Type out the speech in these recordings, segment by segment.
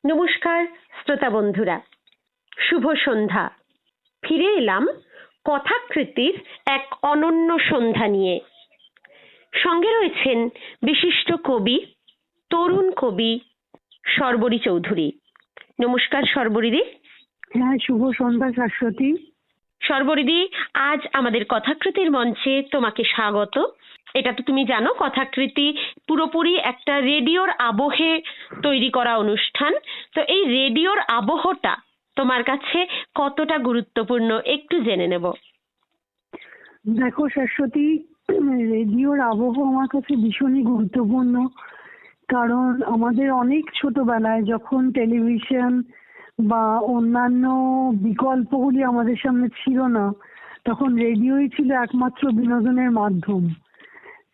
নমস্কার শ্রোতা বন্ধুরা, শুভ সন্ধ্যা। ফিরে এলাম কথাকৃতির এক অনন্য সন্ধ্যা নিয়ে। সঙ্গে রয়েছেন বিশিষ্ট কবি, তরুণ কবি শর্বরী চৌধুরী। নমস্কার শর্বরীদি। হ্যাঁ, শুভ সন্ধ্যা শাশ্বতী। শর্বরীদি, আজ আমাদের কথাকৃতির মঞ্চে তোমাকে স্বাগত। এটা তো তুমি জানো, কথাকৃতি পুরোপুরি একটা রেডিওর আবহে তৈরি করা অনুষ্ঠান। তো এই রেডিওর আবহটা তোমার কাছে কতটা গুরুত্বপূর্ণ একটু জেনে নেব। দেখো শাশ্বতী, রেডিওর আবহ আমার কাছে ভীষণই গুরুত্বপূর্ণ। কারণ আমাদের অনেক ছোটবেলায় যখন টেলিভিশন বা অন্যান্য বিকল্পগুলি আমাদের সামনে ছিল না, তখন রেডিওই ছিল একমাত্র বিনোদনের মাধ্যম।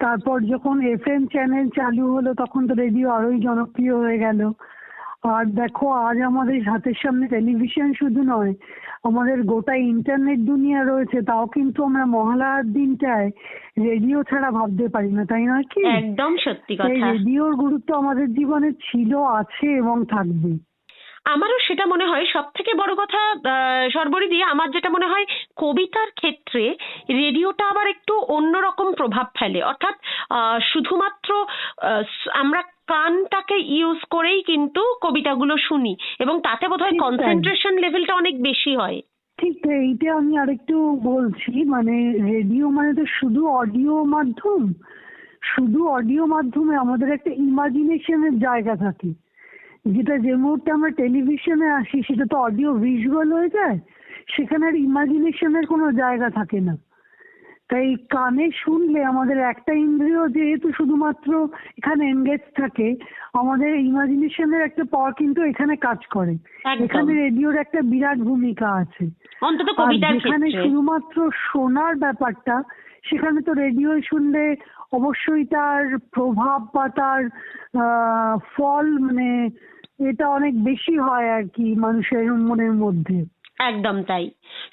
তারপর যখন এফএম চ্যানেল চালু হলো, তখন তো রেডিও আরোই জনপ্রিয় হয়ে গেল। আর দেখো, আজ আমাদের হাতের সামনে টেলিভিশন শুধু নয়, আমাদের গোটা ইন্টারনেট দুনিয়া রয়েছে, তাও কিন্তু আমরা মহালয়ার দিনটায় রেডিও ছাড়া ভাবতে পারি না, তাই নয় কি? একদম সত্যি এই কথা। রেডিওর গুরুত্ব আমাদের জীবনে ছিল, আছে এবং থাকবে। আমারও সেটা মনে হয়। সব থেকে বড় কথা শর্বরীদি, আমার যেটা মনে হয় কবিতার ক্ষেত্রে রেডিওটা আবার একটু অন্যরকম প্রভাব ফেলে। অর্থাৎ শুধুমাত্র আমরা কানটাকে ইউজ করেই কিন্তু কবিতাগুলো শুনি, এবং তাতে বোধহয় ঠিক তাই। কনসেন্ট্রেশন লেভেলটা অনেক বেশি হয়। ঠিক তাই, এইটা আমি আরেকটু বলছি। মানে রেডিও মানে তো শুধু অডিও মাধ্যম, শুধু অডিও মাধ্যমে আমাদের একটা ইমাজিনেশনের জায়গা থাকে, যেটা যে মুহূর্তে আমরা টেলিভিশনে আসি সেটা তো অডিও ভিজুয়াল হয়ে যায়, সেখানে আর ইমাজিনেশনের কোনো জায়গা থাকে না। তাই কানে শুনলে আমাদের একটা ইন্দ্রিয় যেহেতু শুধুমাত্র এখানে এনগেজ থাকে, আমাদের ইমাজিনেশনের একটা পাওয়ার কিন্তু এখানে কাজ করে। একদম। এখানে রেডিওর একটা বিরাট ভূমিকা আছে। অন্তত আর কবিতার যেখানে ক্ষেত্রে। শুধুমাত্র শোনার ব্যাপারটা, সেখানে তো রেডিও শুনলে অবশ্যই তার প্রভাব বা তার ফল, মানে এটা অনেক বেশি হয় আর কি মানুষের মনের মধ্যে। একদম তাই।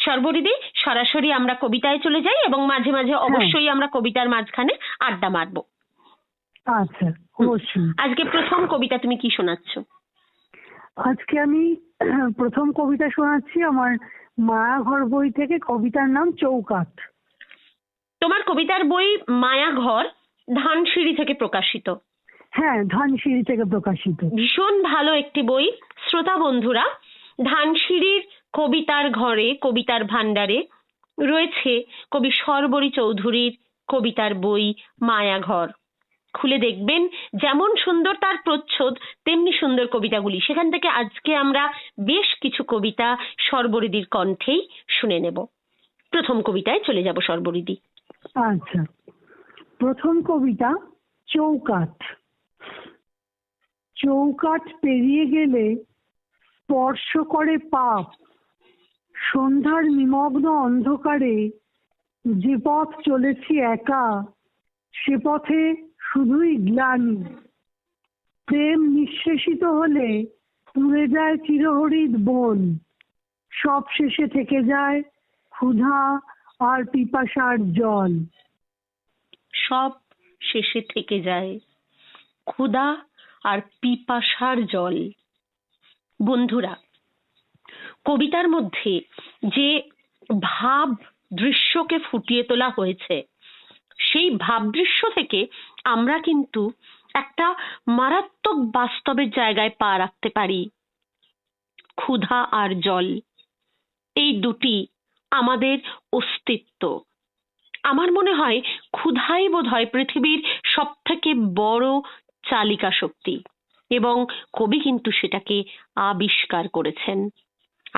শর্বরীদি, সরাসরি আমরা কবিতায় চলে যাই এবং মাঝে মাঝে অবশ্যই আমরা কবিতার মাঝখানে আড্ডা মারবো। আচ্ছা, অবশ্যই। আজকে প্রথম কবিতা তুমি কি শোনাচ্ছ? আজকে আমি প্রথম কবিতা শোনাচ্ছি আমার মায়াঘর বই থেকে। কবিতার নাম চৌকাঠ। তোমার কবিতার বই মায়াঘর ধানসিঁড়ি থেকে প্রকাশিত। হ্যাঁ, ধানসিঁড়ি থেকে প্রকাশিত। ভীষণ ভালো একটি বই। শ্রোতা বন্ধুরা, ধানসিঁড়ির কবিতার ঘরে, কবিতার ভান্ডারে রয়েছে কবি শর্বরী চৌধুরীর কবিতার বই মায়াঘর। খুলে দেখবেন, যেমন সুন্দর তার প্রচ্ছদ, তেমনি সুন্দর কবিতাগুলি। সেখান থেকে আজকে আমরা বেশ কিছু কবিতা শর্বরীদির কণ্ঠেই শুনে নেব। প্রথম কবিতায় চলে যাব শর্বরীদি। আচ্ছা, প্রথম কবিতা চৌকাঠ। চৌকাঠ পেরিয়ে গেলে স্পর্শ করে পাপ, সন্ধ্যার নিমগ্ন অন্ধকারে যে পথ চলেছি একা, সে পথে শুধুই গ্লানি। প্রেম নিঃশেষিত হলে পুড়ে যায় চিরহরিৎ বন, সব শেষে থেকে যায় ক্ষুধা আর পিপাসার জল। সব শেষে থেকে যায় ক্ষুধা আর পিপাসার জল। বন্ধুরা, কবিতার মধ্যে যে ভাব দৃশ্যকে ফুটিয়ে তোলা হয়েছে, সেই ভাব দৃশ্য থেকে আমরা কিন্তু একটা মারাত্মক বাস্তবের জায়গায় পা রাখতে পারি। ক্ষুধা আর জল, এই দুটি আমাদের অস্তিত্ব। আমার মনে হয় ক্ষুধাই বোধহয় পৃথিবীর সব থেকে বড় চালিকা শক্তি, এবং কবি কিন্তু সেটাকে আবিষ্কার করেছেন।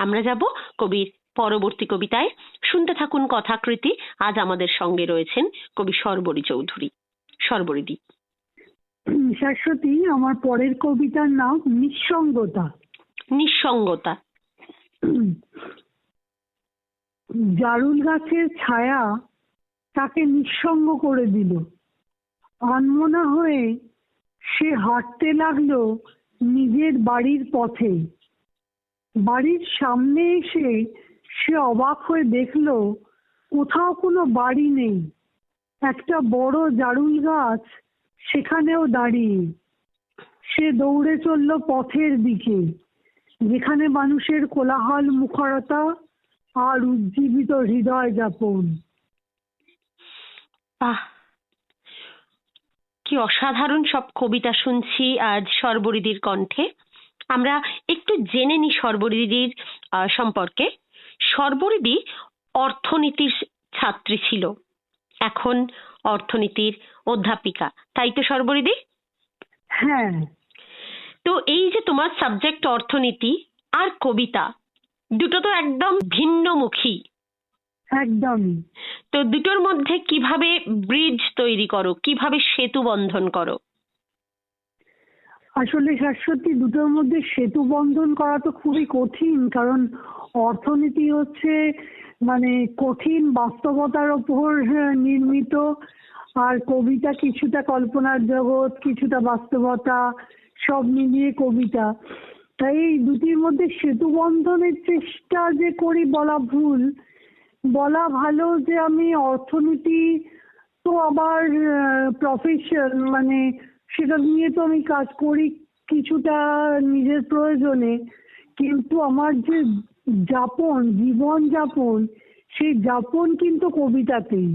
আমরা যাব কবির পরবর্তী কবিতায়। শুনতে থাকুন কথাকৃতি। আজ আমাদের সঙ্গে রয়েছেন কবি শর্বরী চৌধুরী। শর্বরীদি। শাশ্বতী, আমার পরের কবিতার নাম নিঃসঙ্গতা। নিঃসঙ্গতা। জারুল গাছের ছায়া তাকে নিঃসঙ্গ করে দিল। আনমনা হয়ে সে হাঁটতে লাগলো নিজের বাড়ির পথে। বাড়ির সামনে এসে সে অবাক হয়ে দেখলো কোথাও কোনো বাড়ি নেই। একটা বড় জারুল গাছ সেখানেও দাঁড়িয়ে। সে দৌড়ে চলল পথের দিকে। যেখানে মানুষের কোলাহল মুখরতা আর উজ্জীবিত হৃদয় যাপন। বাহ, কি অসাধারণ সব কবিতা শুনছি আজ শর্বরীদির কণ্ঠে। আমরা একটু জেনে নিই শর্বরীদির সম্পর্কে। শর্বরীদি অর্থনীতির ছাত্রী ছিল, এখন অর্থনীতির অধ্যাপিকা, তাই তো শর্বরীদি? হ্যাঁ, তো এই যে তোমার সাবজেক্ট অর্থনীতি আর কবিতা, দুটো তো একদম ভিন্নমুখী। একদমই। তো দুটোর মধ্যে কিভাবে ব্রিজ তৈরি করো, কিভাবে সেতু বন্ধন করো? আসলে শাশ্বতী, দুটোর মধ্যে সেতু বন্ধন করা তো খুবই কঠিন, কারণ অর্থনীতি হচ্ছে মানে কঠিন বাস্তবতার ওপর নির্মিত, আর কবিতা কিছুটা কল্পনার জগৎ, কিছুটা বাস্তবতা, সব মিলিয়ে কবিতা। তাই এই দুটির মধ্যে সেতু বন্ধনের চেষ্টা যে করি বলা ভুল, বলা ভালো যে আমি অর্থনীতি তো আবার প্রফেশন, মানে সেটা নিয়ে তো আমি কাজ করি কিছুটা নিজের প্রয়োজনে, কিন্তু আমার যে যাপন, জীবন যাপন, সেই যাপন কিন্তু কবিতাতেই।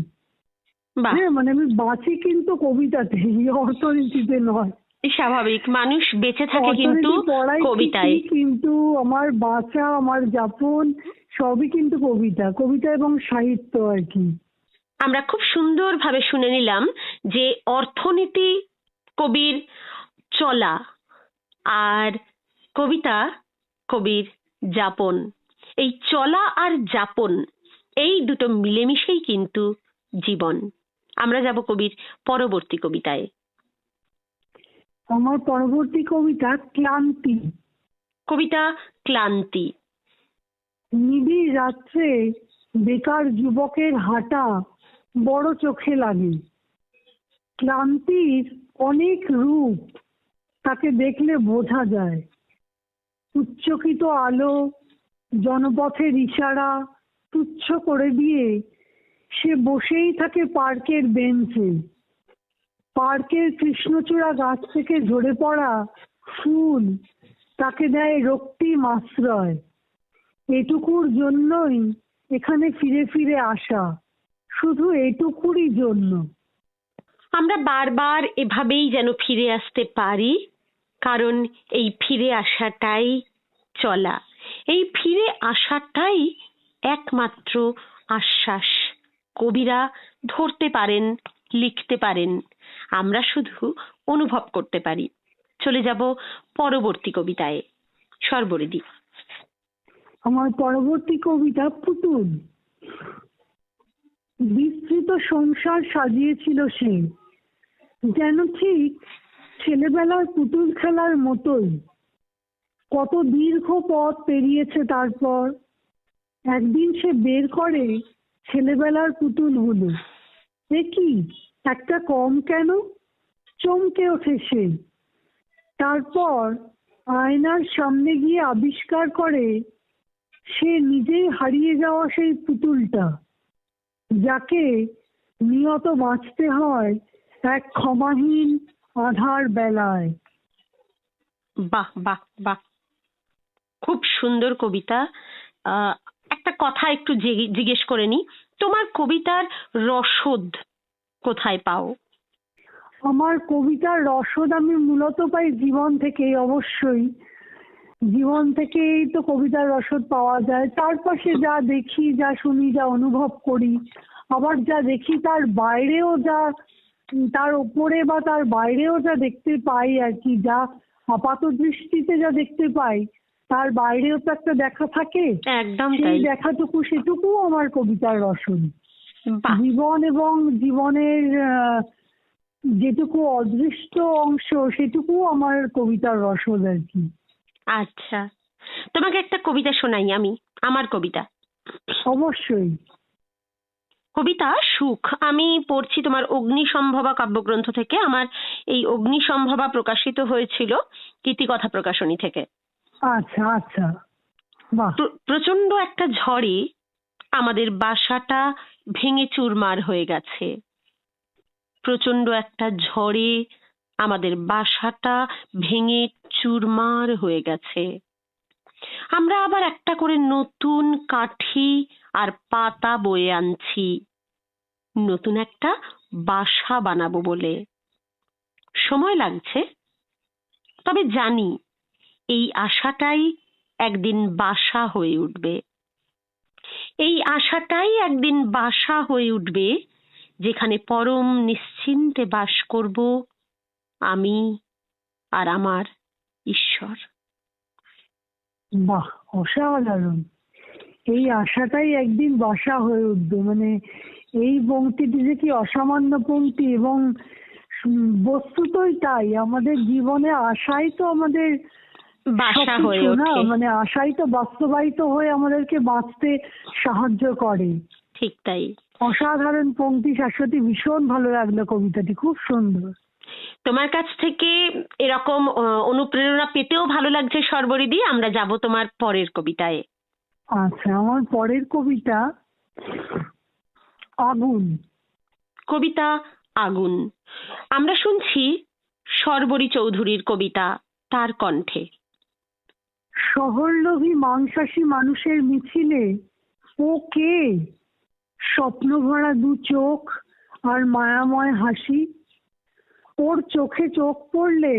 বাহ, হ্যাঁ, মানে আমি বাঁচি কিন্তু কবিতাতেই, অর্থনীতিতে নয়। স্বাভাবিক, মানুষ বেঁচে থাকে কিন্তু অর্থনীতি পড়াই কবিতায়। ঠিকই, কিন্তু আমার বাঁচা, আমার যাপন সবই কিন্তু কবিতা, কবিতা এবং সাহিত্য আর কি। আমরা খুব সুন্দরভাবে শুনে নিলাম যে অর্থনীতি কবির চলা, আর কবিতা কবির যাপন। এই চলা আর যাপন, এই দুটো মিলেমিশেই কিন্তু জীবন। আমরা যাব কবির পরবর্তী কবিতায়। আমার পরবর্তী কবিতা ক্লান্তি। কবিতা ক্লান্তি। নিবিড় রাত্রে বেকার যুবকের হাঁটা বড় চোখে লাগে। ক্লান্তির অনেক রূপ তাকে দেখলে বোঝা যায়। উচ্চকিত আলো, জনপথের ইশারা তুচ্ছ করে দিয়ে সে বসেই থাকে পার্কের বেঞ্চে। পার্কের কৃষ্ণচূড়া গাছ থেকে ঝরে পড়া ফুল তাকে দেয় রক্তিম আশ্রয়। এটুকুর জন্যই এখানে ফিরে ফিরে আসা, শুধু এটুকুরই জন্য। আমরা বারবার এভাবেই যেন ফিরে আসতে পারি, কারণ এই ফিরে আসাটাই চলা, এই ফিরে আসাটাই একমাত্র আশ্বাস। কবিরা ধরতে পারেন, লিখতে পারেন, আমরা শুধু অনুভব করতে পারি। চলে যাব পরবর্তী কবিতায়। শর্বরীদি। আমার পরবর্তী কবিতা পুতুল। বিস্তৃত সংসার সাজিয়েছিল সে, যেন ঠিক ছেলেবেলার পুতুল খেলার মতোই। কত দীর্ঘ পথ পেরিয়েছে তারপর। একদিন সে বের করে ছেলেবেলার পুতুলগুলো। এ কি, একটা কম কেন? চমকে ওঠে সে। তারপর আয়নার সামনে গিয়ে আবিষ্কার করে সে নিজেই হারিয়ে যাওয়া সেই পুতুলটা, যাকে নিয়ত বাঁচতে হয় এক ক্ষমাহীন আধার বেলায়। বাহ বাহ বাহ, খুব সুন্দর কবিতা। একটা কথা একটু জিজ্ঞেস করে নি, তোমার কবিতার রসদ কোথায় পাও? আমার কবিতার রসদ আমি মূলত পাই জীবন থেকেই, অবশ্যই জীবন থেকেই তো কবিতার রসদ পাওয়া যায়। চারপাশে যা দেখি, যা শুনি, যা অনুভব করি, আবার যা দেখি তার বাইরেও যা, তার উপরে বা তার বাইরেও যা দেখতে পাই আর কি, যা আপাত দৃষ্টিতে যা দেখতে পাই তার বাইরেও তো একটা দেখা থাকে। একদম সেই তাই। দেখাটুকু, সেটুকু আমার কবিতার রসদ। বাহ, জীবন এবং জীবনের যেটুকু অদৃষ্ট অংশ, সেটুকু আমার কবিতার রসদ আর কি। আচ্ছা, তোমাকে একটা কবিতা শোনাই আমি, আমার কবিতা। অবশ্যই। কবিতা সুখ। আমি পড়ছি তোমার অগ্নিসম্ভবা কাব্যগ্রন্থ থেকে। আমার এই অগ্নিসম্ভবা প্রকাশিত হয়েছিল কীর্তিকথা প্রকাশনী থেকে। আচ্ছা আচ্ছা, বাহ। প্রচন্ড একটা ঝড়ে আমাদের বাসাটা ভেঙে চুরমার হয়ে গেছে। প্রচন্ড একটা ঝড়ে আমাদের বাসাটা ভেঙে চুরমার হয়ে গেছে। আমরা আবার একটা করে নতুন কাঠি আর পাতা বয়ে আনছি, নতুন একটা বাসা বানাবো বলে। সময় লাগছে, তবে জানি এই আশাটাই একদিন বাসা হয়ে উঠবে। এই আশাটাই একদিন বাসা হয়ে উঠবে, যেখানে পরম নিশ্চিন্তে বাস করব আমি আর আমার ঈশ্বর। বাহ, অসাধারণ। এই আশাটাই একদিন বাসা হয়ে উঠবে, মানে এই পংক্তিটি যে কি অসামান্য পংক্তি, এবং বস্তুতই তাই। আমাদের জীবনে আশাই তো আমাদের বাসা হয়ে সবকিছু না, ওঠে। মানে আশাই তো বাস্তবায়িত হয়ে আমাদেরকে বাঁচতে সাহায্য করে। ঠিক তাই। অসাধারণ পংক্তি শাশ্বতী, ভীষণ ভালো লাগলো কবিতাটি, খুব সুন্দর। তোমার কাছ থেকে এরকম অনুপ্রেরণা পেতেও ভালো লাগছে সর্বরিদি। আমরা যাব তোমার পরের কবিতায়। আচ্ছা, আমার পরের কবিতা আগুন। কবিতা আগুন। আমরা শুনছি সর্বরী চৌধুরীর কবিতা, তার কণ্ঠে। শহরলোভী মাংসাশী মানুষের মিছিলে ও কে? স্বপ্ন ভরা দু চোখ আর মায়াময় হাসি। ওর চোখে চোখ পড়লে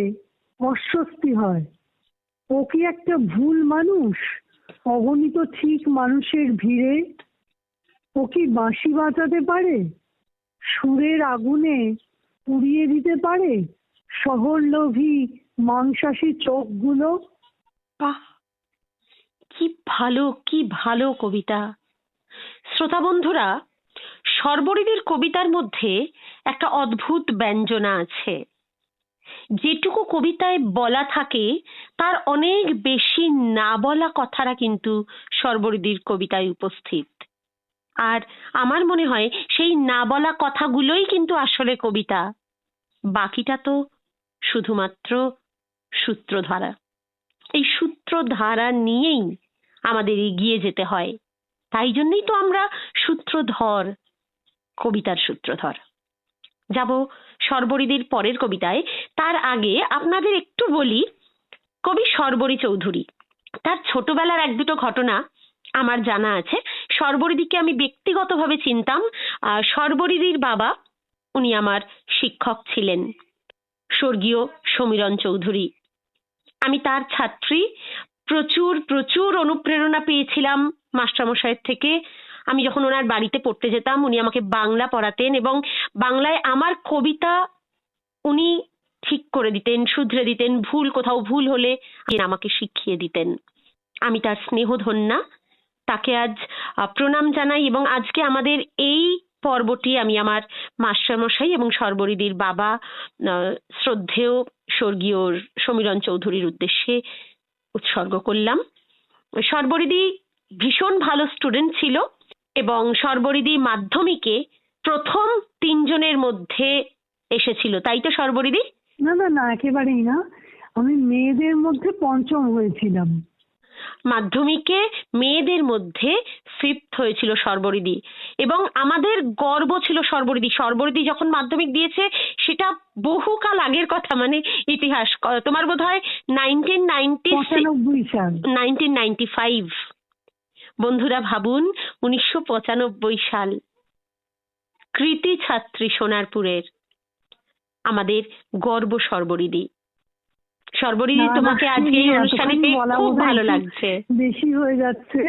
অস্বস্তি হয়। ও কি একটা ভুল মানুষ, অগণিত ঠিক মানুষের ভিড়ে? ও কি বাঁশি বাজাতে পারে, সুরের আগুনে পুড়িয়ে দিতে পারে শহরলোভী মাংসাশী চোখগুলো? বাহ, কি ভালো, কি ভালো কবিতা। শ্রোতা বন্ধুরা, সর্বরিদির কবিতার মধ্যে একটা অদ্ভুত ব্যঞ্জনা আছে। যেটুকু কবিতায় বলা থাকে তার অনেক বেশি না বলা কথারা কিন্তু সর্বরিদির কবিতায় উপস্থিত। আর আমার মনে হয় সেই না বলা কথাগুলোই কিন্তু আসলে কবিতা। বাকিটা তো শুধুমাত্র সূত্রধারা। এই সূত্রধারা নিয়েই আমাদের এগিয়ে যেতে হয়। তাই জন্যই তো আমরা সূত্রধর, কবিতার সূত্রধর। যাব সর্বরিদির পরের কবিতায়। তার আগে আপনাদের একটু বলি, কবি সর্বরী চৌধুরী, তার ছোটবেলার এক দুটো ঘটনা আমার জানা আছে। সর্বরিদিকে আমি ব্যক্তিগতভাবে চিনতাম। সর্বরিদির বাবা, উনি আমার শিক্ষক ছিলেন, স্বর্গীয় সমীরণ চৌধুরী। আমি তার ছাত্রী। প্রচুর প্রচুর অনুপ্রেরণা পেয়েছিলাম মাস্টারমশাইয়ের থেকে। আমি যখন ওনার বাড়িতে পড়তে যেতাম, উনি আমাকে বাংলা পড়াতেন এবং বাংলায় আমার কবিতা উনি ঠিক করে দিতেন, শুধরে দিতেন। কোথাও ভুল হলে আমাকে শিখিয়ে দিতেন। আমি তার স্নেহধন্যা, তাকে আজ প্রণাম জানাই। এবং আজকে আমাদের এই পর্বটি আমি আমার মাস্টারমশাই এবং সর্বরিদির বাবা শ্রদ্ধেয় স্বর্গীয় সমীরণ চৌধুরীর উদ্দেশ্যে উৎসর্গ করলাম। সর্বরিদি ভীষণ ভালো স্টুডেন্ট ছিল এবং সর্বরিদি মাধ্যমিকে প্রথম 3 জনের মধ্যে এসেছিল, তাই তো সর্বরিদি? না না না, একেবারেই না। আমি মেয়েদের মধ্যে পঞ্চম হয়েছিলাম। মাধ্যমিকে মেয়েদের মধ্যে 5th হয়েছিল সর্বরিদি। এবং আমাদের গর্ব ছিল সর্বরিদি। সর্বরিদি যখন মাধ্যমিক দিয়েছে সেটা বহুকাল আগের কথা, মানে ইতিহাস। তোমার বোধহয় 95 সাল। 1995। বন্ধুরা ভাবুন, 1995 সাল। কৃতি ছাত্রী সোনারপুরের, আমাদের গর্ব সর্বরিদি। সর্বরিদি, তোমাকে আজকে এই অনুষ্ঠানে খুব ভালো লাগছে। বেশি হয়ে যাচ্ছে।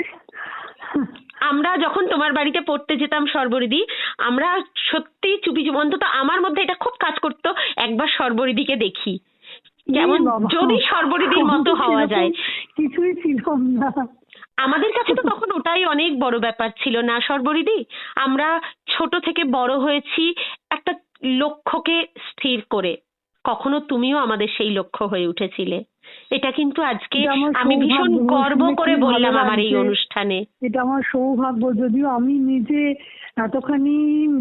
আমরা যখন তোমার বাড়িতে পড়তে যেতাম সর্বরিদি, আমরা সত্যি চুপি চুপি, অন্তত আমার মধ্যে এটা খুব কাজ করতো, একবার সর্বরিদিকে দেখি, কেমন যদি সর্বরিদির মতো হওয়া যায়। কিছুই ছিল না। আমাদের কাছে তো তখন ওটাই অনেক বড় ব্যাপার ছিল না সর্বরিদি? আমরা ছোট থেকে বড় হয়েছি একটা লক্ষ্যকে স্থির করে। কখনো তুমিও আমাদের সেই লক্ষ্য হয়ে উঠেছিলে। এটা কিন্তু আজকে আমি ভীষণ গর্ব করে বললাম আমার এই অনুষ্ঠানে। এটা আমার সৌভাগ্য, যদিও আমি নিজে এতখানি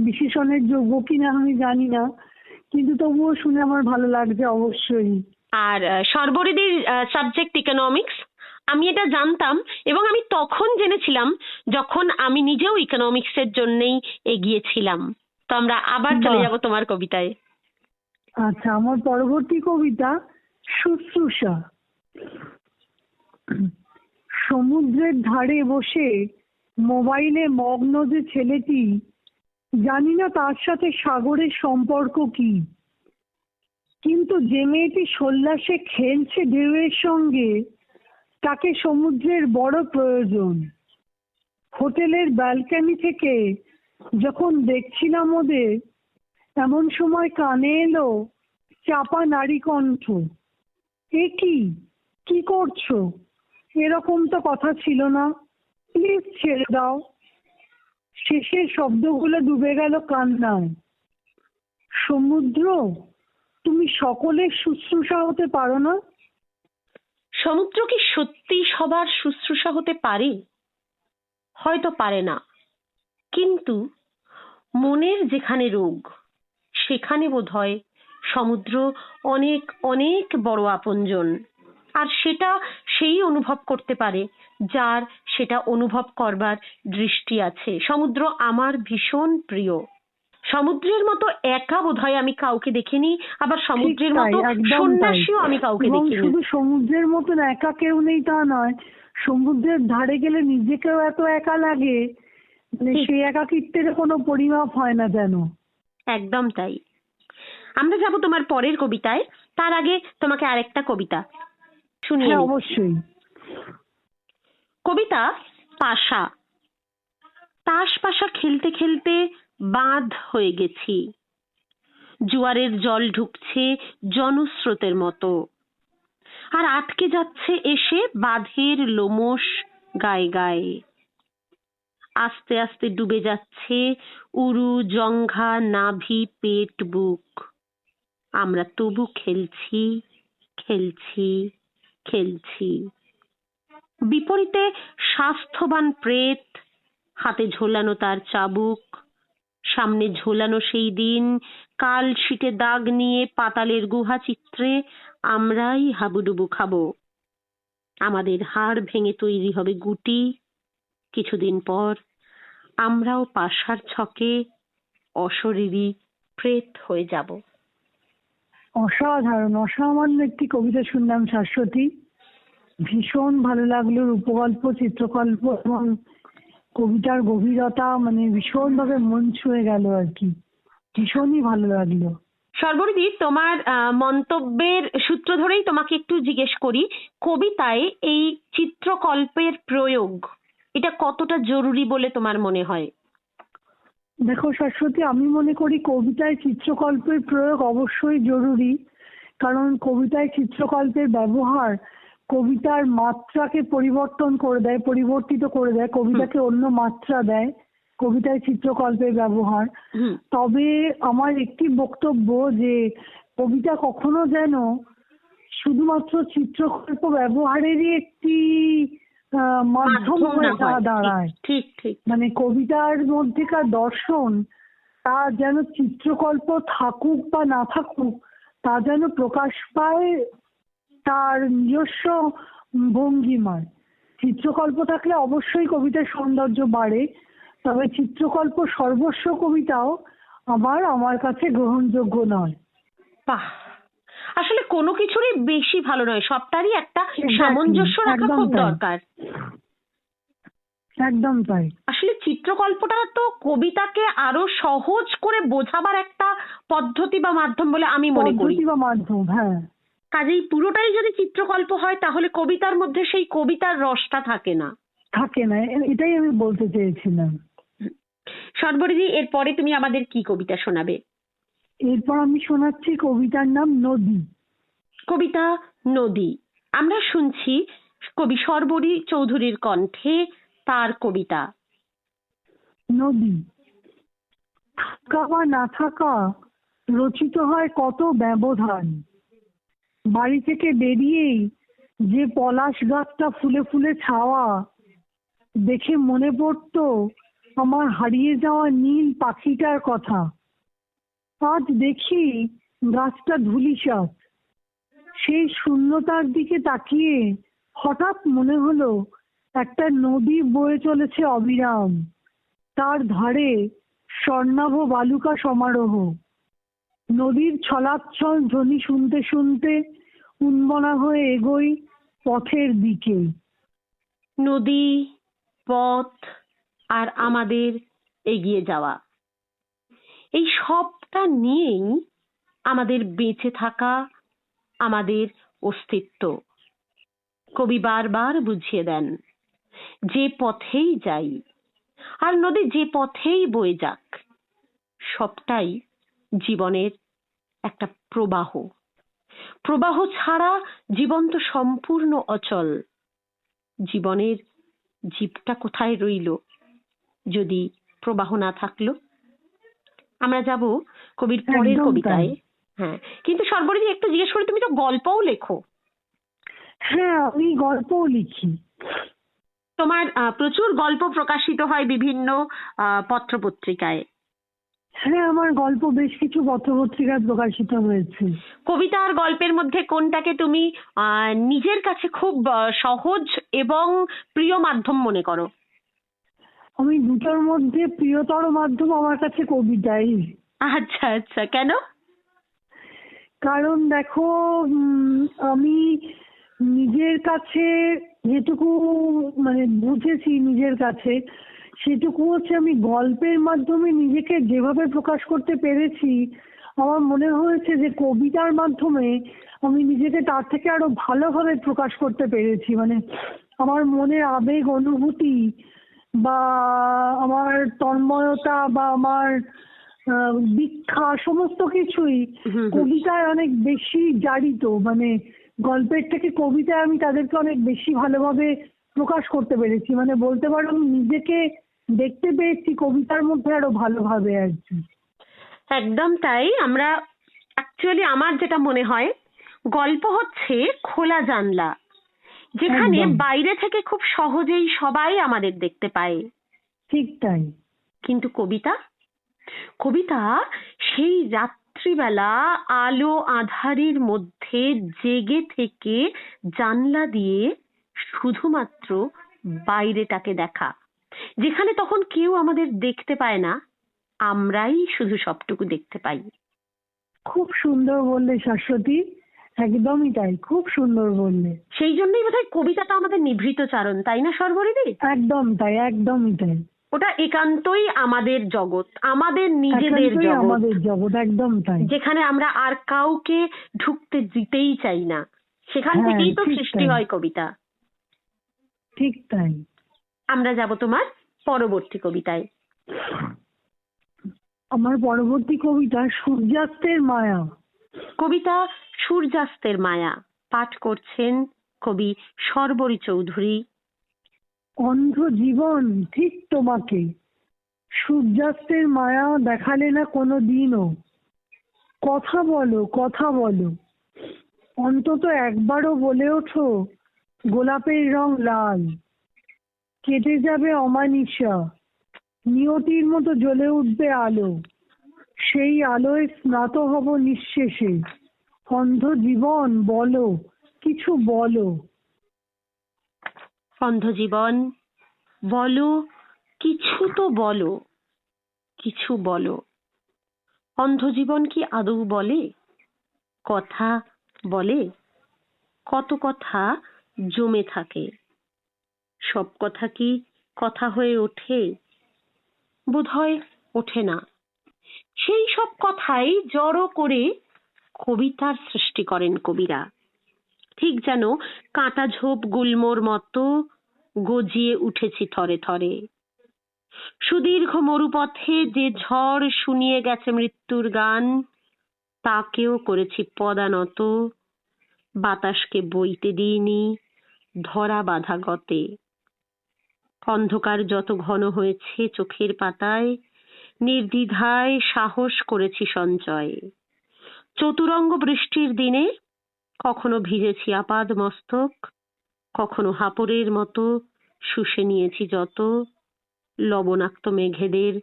বিশেষণের যোগ্য কিনা আমি জানি না, কিন্তু তবুও শুনে আমার ভালো লাগছে অবশ্যই। আর সর্বরিদির সাবজেক্ট ইকোনমিক্স, আমি এটা জানতাম এবং আমি তখন জেনেছিলাম যখন আমি নিজেও ইকোনমিক্সের জন্যই এগিয়েছিলাম। তো আমরা আবার চলে যাব তোমার কবিতায়। আচ্ছা, আমার পরবর্তী কবিতা শুশ্রূষা। সমুদ্রের ধারে বসে মোবাইলে মগ্ন যে ছেলেটি, জানি না তার সাথে সাগরের সম্পর্ক কি, কিন্তু যে মেয়েটি সোল্লাসে খেলছে ঢেউয়ের সঙ্গে, তাকে সমুদ্রের বড় প্রয়োজন। হোটেলের ব্যালকনি থেকে যখন দেখছিলাম ওদের, এমন সময় কানে এলো চাপা নারী কণ্ঠ, এ কি, কি করছো, এরকম তো কথা ছিল না, প্লিজ ছেড়ে দাও। শেষের শব্দগুলো ডুবে গেল কান্নায়। সমুদ্র, তুমি সকলের শুশ্রূষা হতে পারো না? সমুদ্র কি সত্যি সবার শুশ্রূষা হতে পারে? হয়তো পারে না, কিন্তু মনের যেখানে রোগ সেখানে বোধহয় সমুদ্র অনেক অনেক বড় আপনজন। আর সেটা সেই অনুভব করতে পারে যার সেটা অনুভব করবার দৃষ্টি আছে। সমুদ্র আমার ভীষণ প্রিয়। সমুদ্রের মতো একা বোধহয় আমি কাউকে দেখিনি, আবার সমুদ্রের ঠিক তাই, মতো একদম তাই। সন্ন্যাসীও আমি কাউকে এবং দেখিনি। শুধু সমুদ্রের মতন একা কেউ নেই তা নয়, সমুদ্রের ধারে গেলে নিজেকেও এত একা লাগে, মানে ঠিক। সেই একাকিত্বের কোনো পরিমাপ হয় না যেন। একদম তাই। আমরা যাব তোমার পরের কবিতায়, তার আগে তোমাকে আরেকটা কবিতা শুনিয়ে হ্যাঁ, নিই। অবশ্যই। কবিতা পাশা। তাস পাশা খেলতে খেলতে বাঁধ হয়ে গেছি, জোয়ারের জল ঢুকছে জনস্রোতের মতো, আর আটকে যাচ্ছে এসে বাঁধের লোমশ গায়ে গায়ে। আস্তে আস্তে ডুবে যাচ্ছে উরু, জঙ্ঘা, নাভি, পেট, বুক। আমরা তবু খেলছি, খেলছি, খেলছি। বিপরীতে স্বাস্থ্যবান প্রেত, হাতে ঝোলানো তার চাবুক, সামনে ঝোলানো সেই দিন কাল শীটে দাগ নিয়ে পাতালের গুহা চিত্রে আমরাই হাবুডুবু খাবো। আমাদের হাড় ভেঙে তৈরি হবে গুটি। কিছুদিন পর আমরাও পাশার ছকে অশরীরী প্রেত হয়ে যাব। অসাধারণ, অসামান্য একটি কবিতা শুনলাম শাশ্বতী। ভীষণ ভালো লাগলো, রূপকল্প, চিত্রকল্প এবং কবিতার গভীরতা, মানে ভীষণভাবে মন ছুঁয়ে গেল আর কি। ভীষণই ভালো লাগলো। সর্বরিদি, তোমার মন্তব্যের সূত্র ধরেই তোমাকে একটু জিজ্ঞেস করি, কবিতায় এই চিত্রকল্পের প্রয়োগ এটা কতটা জরুরি বলে তোমার মনে হয়? দেখো শাশ্বতী, আমি মনে করি কবিতায় চিত্রকল্পের প্রয়োগ অবশ্যই জরুরি, কারণ কবিতায় চিত্রকল্পের ব্যবহার কবিতার মাত্রাকে পরিবর্তন করে দেয়, পরিবর্তিত করে দেয়, কবিতাকে অন্য মাত্রা দেয় কবিতায় চিত্রকল্পের ব্যবহার। তবে আমার একটি বক্তব্য যে কবিতা কখনো যেন শুধুমাত্র চিত্রকল্প ব্যবহারেরই একটি মাধ্যম হয়ে না দাঁড়ায়। ঠিক ঠিক। মানে কবিতার মধ্যেকার দর্শন তা যেন চিত্রকল্প থাকুক বা না থাকুক, তা যেন প্রকাশ পায় তার নিজস্ব ভঙ্গিমায়। চিত্রকল্প থাকলে অবশ্যই কবিতার সৌন্দর্য বাড়ে, তবে চিত্রকল্প সর্বস্ব কবিতাও আমার কাছে গ্রহণযোগ্য নয়। বাহ, আসলে কোনো কিছুরই বেশি ভালো নয়, সবটারই একটা সামঞ্জস্য রাখা খুব দরকার। একদম তাই। আসলে চিত্রকল্পটা তো কবিতাকে আরো সহজ করে বোঝাবার একটা পদ্ধতি বা মাধ্যম বলে আমি মনে করি। পদ্ধতি বা মাধ্যম, হ্যাঁ। কাজেই পুরোটাই যদি চিত্রকল্প হয় তাহলে কবিতার মধ্যে সেই কবিতার রসটা থাকে না। এটাই আমি বলতে চেয়েছিলাম। সর্বরিদি, এরপরে তুমি আমাদের কি কবিতা শোনাবে? এরপর আমি শোনাচ্ছি কবিতার নাম নদী। কবিতা নদী। আমরা শুনছি কবি সর্বরী চৌধুরীর কণ্ঠে তার কবিতা। নদী। থাকা বা না থাকা রচিত হয় কত ব্যবধান। বাড়ি থেকে বেরিয়েই যে পলাশ গাছটা ফুলে ফুলে ছাওয়া, দেখে মনে পড়তো আমার হারিয়ে যাওয়া নীল পাখিটার কথা। আজ দেখি গাছটা ধূলিসাৎ। সেই শূন্যতার দিকে তাকিয়ে হঠাৎ মনে হলো একটা নদী বয়ে চলেছে অবিরাম, তার ধারে স্বর্ণাভ বালুকা সমারোহ। নদীর ছলাচ্ছল ধ্বনি শুনতে শুনতে উন্মনা হয়ে এগোই পথের দিকে। নদী, পথ আর আমাদের এগিয়ে যাওয়া, এই সবটা নিয়েই আমাদের বেঁচে থাকা, আমাদের অস্তিত্ব। কবি বারবার বুঝিয়ে দেন, যে পথেই যাই আর নদী যে পথেই বয়ে যাক, সবটাই জীবনের একটা প্রবাহ। প্রবাহ ছাড়া জীবন তো সম্পূর্ণ অচল। জীবনের জীবটা কোথায় রইল যদি প্রবাহ না থাকলো? আমরা যাব কবির পরের একদম কবিতায়। তাই। হ্যাঁ, কিন্তু সর্বরিদি একটু জিজ্ঞেস করি, তুমি তো গল্পও লেখো। হ্যাঁ, আমি গল্পও লিখি। তোমার প্রচুর গল্প প্রকাশিত হয় বিভিন্ন পত্রপত্রিকায়। হ্যাঁ, আমার গল্প বেশ কিছু পত্রপত্রিকায় প্রকাশিত হয়েছে। কবিতা আর গল্পের মধ্যে কোনটাকে তুমি নিজের কাছে খুব সহজ এবং প্রিয় মাধ্যম মনে করো? আমি দুটোর মধ্যে প্রিয়তর মাধ্যম আমার কাছে কবিতাই। আচ্ছা আচ্ছা, কেন? কারণ দেখো, আমি নিজের কাছে যেটুকু মানে বুঝেছি নিজের কাছে, সেটুকু হচ্ছে আমি গল্পের মাধ্যমে নিজেকে যেভাবে প্রকাশ করতে পেরেছি, আমার মনে হয়েছে যে কবিতার মাধ্যমে আমি নিজেকে তার থেকে আরো ভালোভাবে প্রকাশ করতে পেরেছি। মানে আমার মনের আবেগ অনুভূতি বা আমার তন্ময়তা বা আমার দীক্ষা সমস্ত কিছুই কবিতায় অনেক বেশি জারিত। মানে গল্পের থেকে কবিতায় আমি তাদেরকে অনেক বেশি ভালোভাবে প্রকাশ করতে পেরেছি। মানে বলতে পারো আমি নিজেকে দেখতে পেয়েছি কবিতার মধ্যে আরো ভালোভাবে আর কি। একদম তাই। আমরা অ্যাকচুয়ালি, আমার যেটা মনে হয়, গল্প হচ্ছে খোলা জানলা, যেখানে একদম বাইরে থেকে খুব সহজেই সবাই আমাদের দেখতে পায়। ঠিক তাই। কিন্তু কবিতা, কবিতা সেই রাত্রিবেলা আলো আঁধারির মধ্যে জেগে থেকে জানলা দিয়ে শুধুমাত্র বাইরেটাকে দেখা, যেখানে তখন কেউ আমাদের দেখতে পায় না, আমরাই শুধু সবটুকু দেখতে পাই। খুব সুন্দর বললে শাশ্বতী, একদমই তাই, খুব সুন্দর বললে। সেই জন্যই বোধহয় কবিতাটা আমাদের নিভৃত চারণ, তাই না সর্বরিদি? একদম তাই, একদমই তাই। ওটা একান্তই আমাদের জগৎ, আমাদের নিজেদের একান্তই জগৎ, আমাদের জগৎ, একদম তাই। যেখানে আমরা আর কাউকে ঢুকতে দিতেই চাই না। সেখান হ্যাঁ, থেকেই তো ঠিক সৃষ্টি তাই, হয় কবিতা। ঠিক তাই। আমরা যাব তোমার পরবর্তী কবিতায়। আমার পরবর্তী কবিতা সূর্যাস্তের মায়া। কবিতা সূর্যাস্তের মায়া, পাঠ করছেন কবি শর্বরী চৌধুরী। অন্ধ জীবন ঠিক তোমাকে সূর্যাস্তের মায়া দেখালে না কোনো দিনও। কথা বলো, কথা বলো, অন্তত একবারও বলে ওঠো গোলাপের রং লাল। কেটে যাবে অমানিশা, নিয়তির মতো জ্বলে উঠবে আলো, সেই আলোয় স্নাত হব নিঃশেষে। অন্ধ জীবন বলো, কিছু বলো। অন্ধ জীবন বলো, কিছু তো বলো, কিছু বলো। অন্ধ জীবন কি আদৌ বলে? কথা বলে? কত কথা জমে থাকে, সব কথা কি কথা হয়ে ওঠে? বোধহয় ওঠে না। সেই সব কথাই জড়ো করে কবিতার সৃষ্টি করেন কবিরা। ঠিক যেন কাঁটা ঝোপ গুল্মোর মতো গজিয়ে উঠেছি থরে থরে। সুদীর্ঘ মরুপথে যে ঝড় শুনিয়ে গেছে মৃত্যুর গান, তাকেও করেছি পদানত, বাতাসকে বইতে দিইনি ধরা বাঁধা গতে। অন্ধকার যত ঘন হয়েছে চোখের পাতায়, নির্দ্বিধায় সাহস করেছি সঞ্চয়। চতুরঙ্গ বৃষ্টির দিনে কখনো ভিজেছি আপাদ মস্তক, কখনো হাপরের মতো শুষে নিয়েছি যত লবণাক্ত মেঘেদের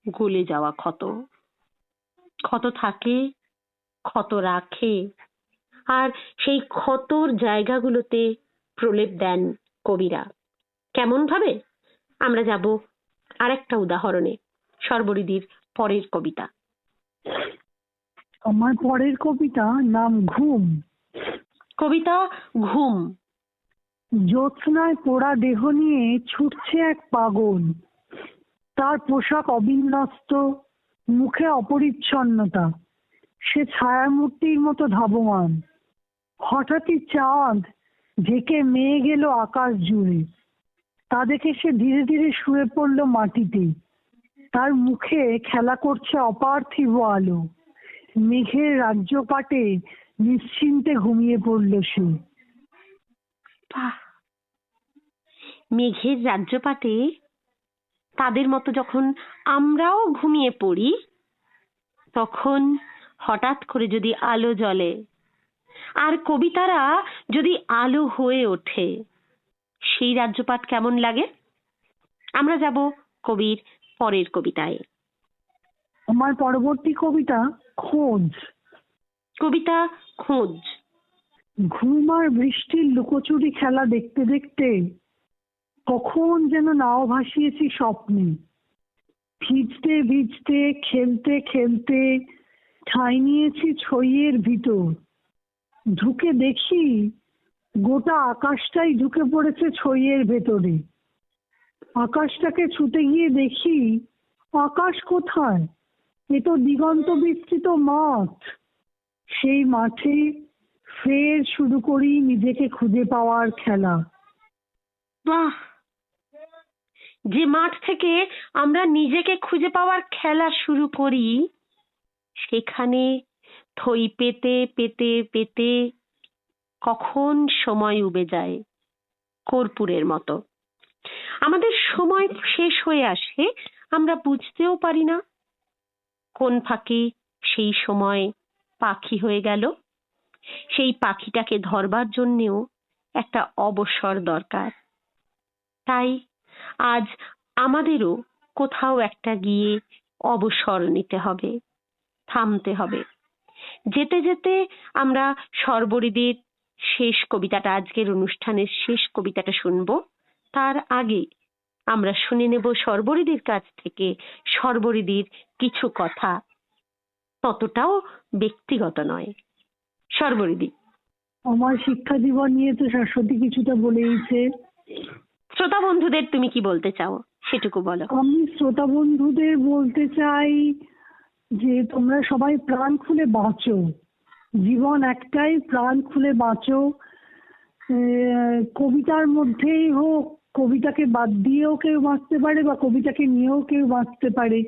গলে যাওয়া ক্ষত। ক্ষত থাকে, ক্ষত রাখে, আর সেই ক্ষতর জায়গাগুলোতে প্রলেপ দেন কবিরা। কেমন ভাবে? আমরা যাব আরেকটা উদাহরণে, সর্বরিদির পরের কবিতা। আমার পরের কবিতা নাম ঘুম। কবিতা ঘুম। জ্যোৎস্নায় পোড়া দেহ নিয়ে ছুটছে এক পাগল। তার পোশাক অবিন্যস্ত, মুখে অপরিচ্ছন্নতা, সে ছায়ামূর্তির মতো ধাবমান। হঠাৎই চাঁদ ঢেকে মেয়ে গেল আকাশ জুড়ে। তা দেখে সে ধীরে ধীরে শুয়ে পড়ল মাটিতে। তার মুখে খেলা করছে অপার্থিব আলো। মেঘের রাজ্যপাটে নিশ্চিন্তে ঘুমিয়ে পড়ল সে। বাহ! মেঘের রাজ্যপাটে তাদের মতো যখন আমরাও ঘুমিয়ে পড়ি, তখন হঠাৎ করে যদি আলো জ্বলে আর কবিতারা যদি আলো হয়ে ওঠে, সেই রাজ্যপাট কেমন লাগে? আমরা যাব কবির পরের কবিতায়। আমার পরবর্তী কবিতা খোঁজ। কবিতা খোঁজ। ঘুম আর বৃষ্টির লুকোচুরি খেলা দেখতে দেখতে কখন যেন নাও ভাসিয়েছি স্বপ্নে। ভিজতে ভিজতে, খেলতে খেলতে ঠাঁই নিয়েছি ছইয়ের ভিতর। ঢুকে দেখি গোটা আকাশটাই ঢুকে পড়েছে ছইয়ের ভেতরে। আকাশটাকে ছুতে গিয়ে দেখি আকাশ কোথায়, এ তো দিগন্ত বিস্তৃত মাঠ। সেই মাঠে ফের শুরু করি নিজেকে খুঁজে পাওয়ার খেলা। বাহ! যে মাঠ থেকে আমরা নিজেকে খুঁজে পাওয়ার খেলা শুরু করি, সেখানে থই পেতে পেতে পেতে কখন সময় উবে যায় কর্পূরের মতো। আমাদের সময় শেষ হয়ে আসে, আমরা বুঝতেও পারি না। কোন ফাঁকে সেই সময় পাখি হয়ে গেল। সেই পাখিটাকে ধরবার জন্যেও একটা অবসর দরকার। তাই আজ আমাদেরও কোথাও একটা গিয়ে অবসর নিতে হবে, থামতে হবে। যেতে যেতে আমরা শর্বরীদের শেষ কবিতাটা, আজকের অনুষ্ঠানের শেষ কবিতাটা শুনবো। তার আগে আমরা শুনে নেব শর্বরীদের কাছ থেকে শর্বরীদের কিছু কথা, ততটাও ব্যক্তিগত নয়। শর্বরীদি, আমার শিক্ষা জীবন নিয়ে তো শাশ্বতী কিছুটা বলেইছে। শ্রোতা বন্ধুদের তুমি কি বলতে চাও সেটুকু বলো। আমি শ্রোতা বন্ধুদের বলতে চাই যে তোমরা সবাই প্রাণ খুলে বাঁচো। জীবন একটাই, প্রাণ খুলে বাঁচো। কবিতার মধ্যেই হোক, কবিতাকে বাদ দিয়েও কেউ বাঁচতে পারে বা কবিতাকে নিয়েও কেউ বাঁচতে পারে,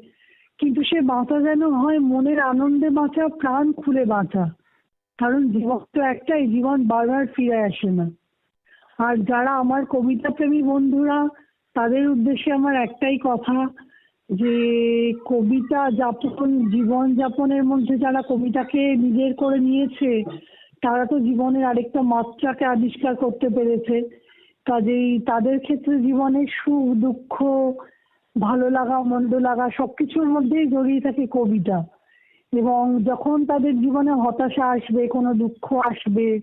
কিন্তু সে বাঁচা যেন হয় মনের আনন্দে বাঁচা, প্রাণ খুলে বাঁচা। কারণ জীবন তো একটাই, জীবন বারবার ফিরে আসে না। আর যারা আমার কবিতা প্রেমী বন্ধুরা, তাদের উদ্দেশ্যে আমার একটাই কথা, যে কবিতা যাপন, জীবন যাপনের মধ্যে যারা কবিতাকে নিজের করে নিয়েছে, তারা তো জীবনের আরেকটা মাত্রাকে আবিষ্কার করতে পেরেছে। কাজেই তাদের ক্ষেত্রে জীবনের সুখ দুঃখ, ভালো লাগা মন্দ লাগা সবকিছুর মধ্যেই জড়িয়ে থাকে কবিতা। এবং যখন তাদের জীবনে হতাশা আসবে, কোনো দুঃখ আসবে,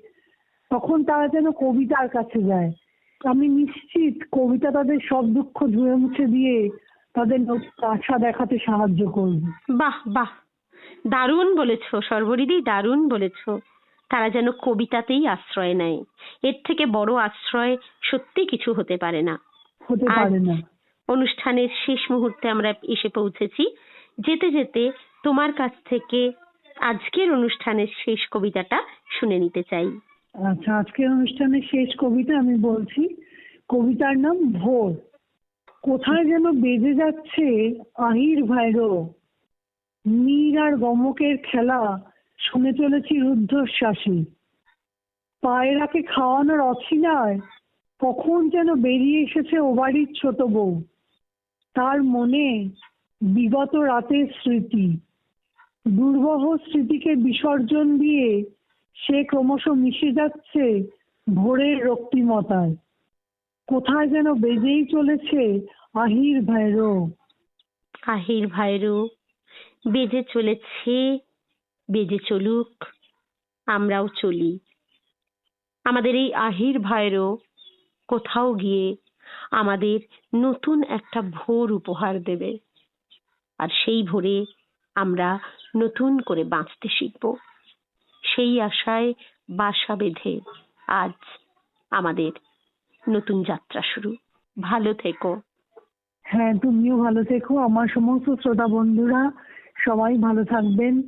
তখন তারা যেন কবিতার কাছে যায়। আমি নিশ্চিত কবিতা তাদের সব দুঃখ ধুয়ে মুছে দিয়ে তাদের নতুন আশা দেখাতে সাহায্য করবে। বাহ বাহ, দারুণ বলেছো শর্বরীদি, দারুণ বলেছো। তারা যেন কবিতাতেই আশ্রয় নেয়। এর থেকে বড় আশ্রয় সত্যি কিছু হতে পারে না। হতে পারে না। অনুষ্ঠানের শেষ মুহূর্তে আমরা এসে পৌঁছেছি। যেতে যেতে তোমার কাছ থেকে আজকের অনুষ্ঠানের শেষ কবিতাটা শুনে নিতে চাই। আচ্ছা, আজকের অনুষ্ঠানের শেষ কবিতা আমি বলছি। কবিতার নাম ভোর। কোথায় যেন বেজে যাচ্ছে আহির ভৈরব। নীর আর গমকের খেলা শুনে চলেছি রুদ্ধশ্বাসে। পায়রাকে খাওয়ানোর অছিলায় কখন যেন বেরিয়ে এসেছে ও বাড়ির ছোট বউ। তার মনে বিগত রাতের স্মৃতি, দুর্বহ স্মৃতিকে বিসর্জন দিয়ে সে ক্রমশ মিশে যাচ্ছে ভোরের রক্তিমতায়। কোথায় যেন বেজেই চলেছে আহির ভৈরব। আহির ভৈরব বেজে চলেছে, বেজে চলুক, আমরাও চলি। আমাদের এই আহির ভৈরব কোথাও গিয়ে আমাদের নতুন একটা ভোর উপহার দেবে। আর সেই ভোরে আমরা নতুন করে বাঁচতে শিখব। সেই আশায় বাসা বেঁধে আজ আমাদের নতুন যাত্রা শুরু। ভালো থেকো। হ্যাঁ, তুমিও ভালো থেকো, আমার সমস্ত শ্রোতা বন্ধুরা সবাই ভালো থাকবেন।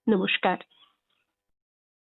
নমস্কার।